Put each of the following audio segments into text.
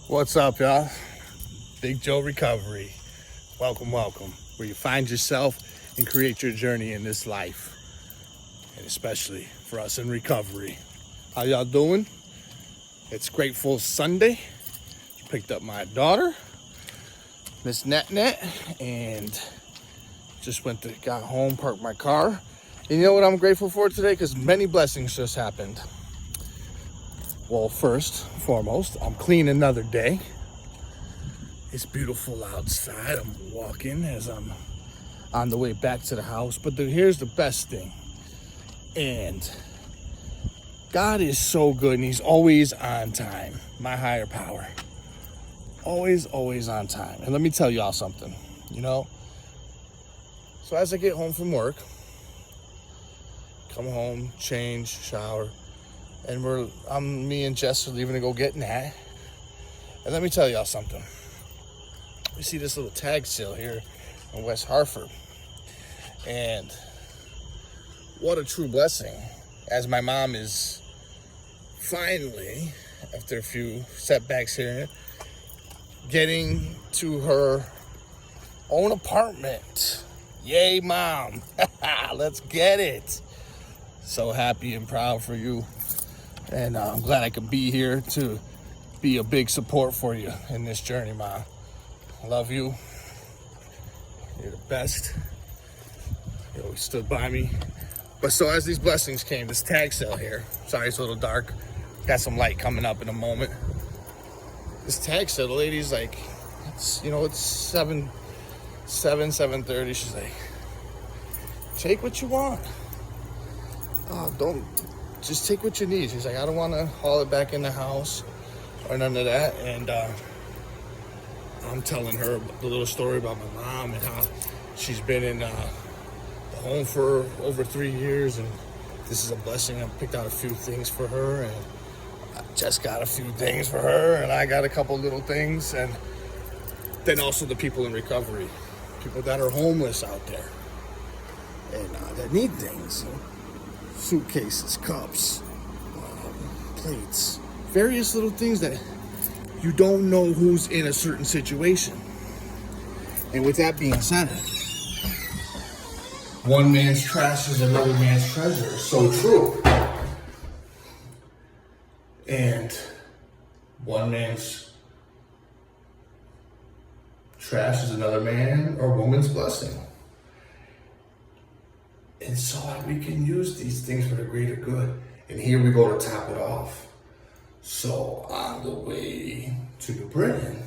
What's up, y'all? Big Joe Recovery. Welcome, welcome. Where you find yourself and create your journey in this life. And especially for us in recovery. How y'all doing? It's Grateful Sunday. Picked up my daughter, Miss Nat, and just got home, parked my car. And you know what I'm grateful for today? Because many blessings just happened. Well, first and foremost, I'm clean another day. It's beautiful outside. I'm walking as I'm on the way back to the house. But here's the best thing. And God is so good, and He's always on time. My higher power. Always on time. And let me tell y'all something, So as I get home from work, come home, change, shower, and me and Jess are leaving to go get Nat. And let me tell y'all something. We see this little tag sale here in West Hartford. And what a true blessing, as my mom is finally, after a few setbacks here, getting to her own apartment. Yay, Mom. Let's get it. So happy and proud for you. And I'm glad I could be here to be a big support for you in this journey, Mom. I love you. You're the best. You always stood by me. But so as these blessings came, this tag sale here, sorry it's a little dark, got some light coming up in a moment. This tag sale, the lady's like, it's 7:30. She's like, take what you want. Just take what you need. She's like, I don't want to haul it back in the house or none of that. And I'm telling her the little story about my mom and how she's been in the home for over 3 years, and this is a blessing. I picked out a few things for her, and I just got a few things for her, and I got a couple little things. And then also the people in recovery, people that are homeless out there and that need things. Suitcases, cups, plates, various little things that you don't know who's in a certain situation. And with that being said, one man's trash is another man's treasure. So true. And one man's trash is another man or woman's blessing. And so we can use these things for the greater good. And here we go to top it off. So on the way to New Britain,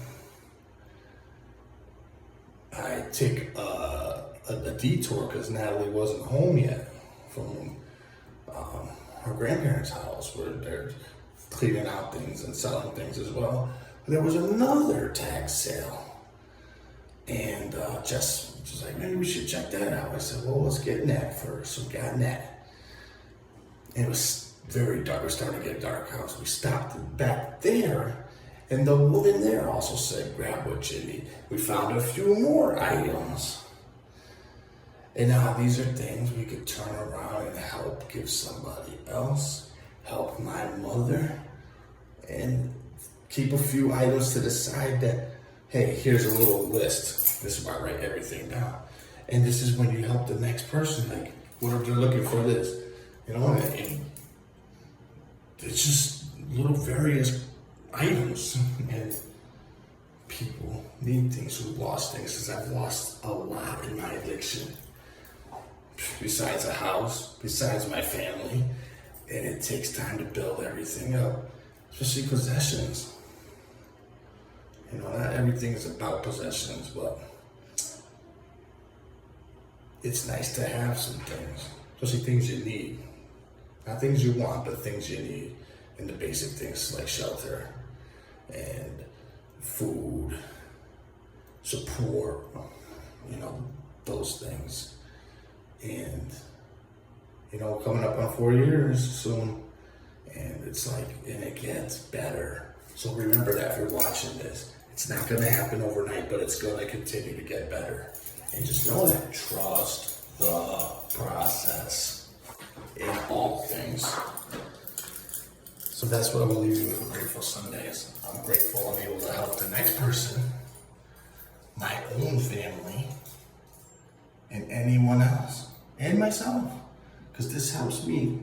I take a detour because Natalie wasn't home yet from her grandparents' house, where they're cleaning out things and selling things as well. There was another tag sale. And Jess was like, maybe we should check that out. I said, well, let's get Nat first. So we got Nat. And it was very dark. It was starting to get dark out. So we stopped back there. And the woman there also said, grab what you need. We found a few more items. And now these are things we could turn around and help give somebody else, help my mother, and keep a few items to the side that, hey, here's a little list. This is where I write everything down. And this is when you help the next person, like, what if they're looking for this? And it's just little various items. And people need things, who lost things, because I've lost a lot in my addiction. Besides a house, besides my family. And it takes time to build everything up, especially possessions. Not everything is about possessions, but it's nice to have some things, especially things you need. Not things you want, but things you need. And the basic things like shelter and food, support, those things. And, coming up on 4 years soon, and it's like, and it gets better. So remember that if you're watching this. It's not going to happen overnight, but it's going to continue to get better. And just know that. Trust the process in all things. So that's what I'm gonna leave you with for Grateful Sundays. I'm grateful I'm able to help the next person, my own family, and anyone else, and myself. Because this helps me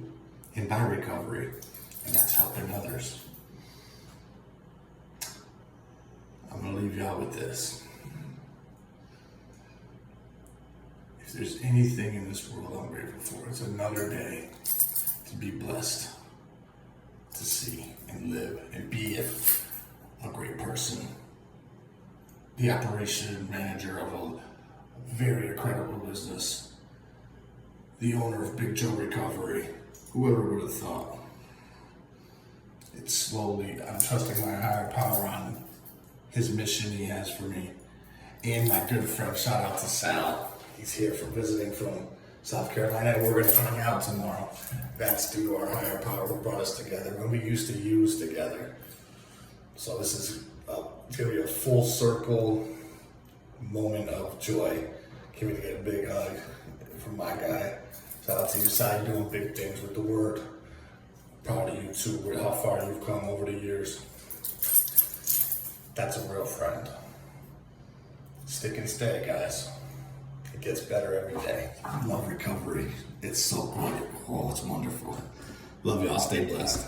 in my recovery, and that's helping others. I'm gonna leave y'all with this. If there's anything in this world I'm grateful for, it's another day to be blessed, to see and live and be a great person. The operation manager of a very incredible business. The owner of Big Joe Recovery. Whoever would have thought? It's slowly, I'm trusting my higher power on his mission he has for me. And my good friend, shout out to Sal. He's here for visiting from South Carolina, and we're going to hang out tomorrow. That's due to our higher power who brought us together when we used to use together. So this is it's going to be a full circle moment of joy. Can't wait to get a big hug from my guy. Shout out to you, Sai, doing big things with the word. Proud of you too, with how far you've come over the years. That's a real friend. Stick and stay, guys. It gets better every day. I love recovery. It's so good. Oh, it's wonderful. Love y'all. Stay blessed.